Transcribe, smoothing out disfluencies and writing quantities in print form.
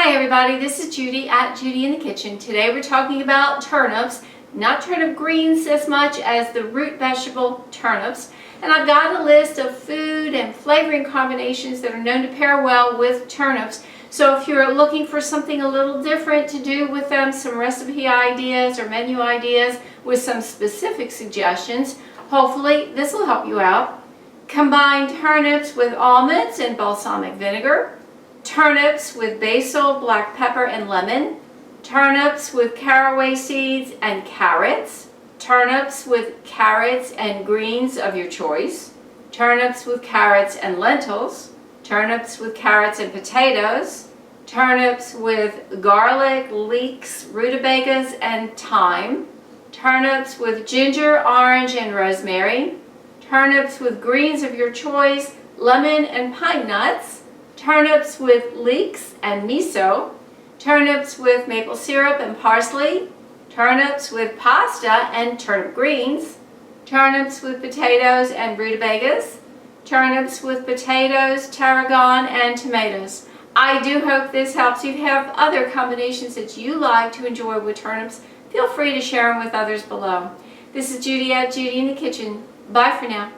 Hi everybody, this is Judy at Judy in the Kitchen. Today we're talking about turnips, not turnip greens as much as the root vegetable turnips. And I've got a list of food and flavoring combinations that are known to pair well with turnips. So if you're looking for something a little different to do with them, some recipe ideas or menu ideas with some specific suggestions, hopefully this will help you out. Combine turnips with almonds and balsamic vinegar. Turnips with basil, black pepper, and lemon. Turnips with caraway seeds and carrots. Turnips with carrots and greens of your choice. Turnips with carrots and lentils. Turnips with carrots and potatoes. Turnips with garlic, leeks, rutabagas, and thyme. Turnips with ginger, orange, and rosemary. Turnips with greens of your choice, lemon and pine nuts. Turnips with leeks and miso, turnips with maple syrup and parsley, turnips with pasta and turnip greens, turnips with potatoes and rutabagas, turnips with potatoes, tarragon, and tomatoes. I do hope this helps. If you have other combinations that you like to enjoy with turnips, feel free to share them with others below. This is Judy at Judy in the Kitchen. Bye for now.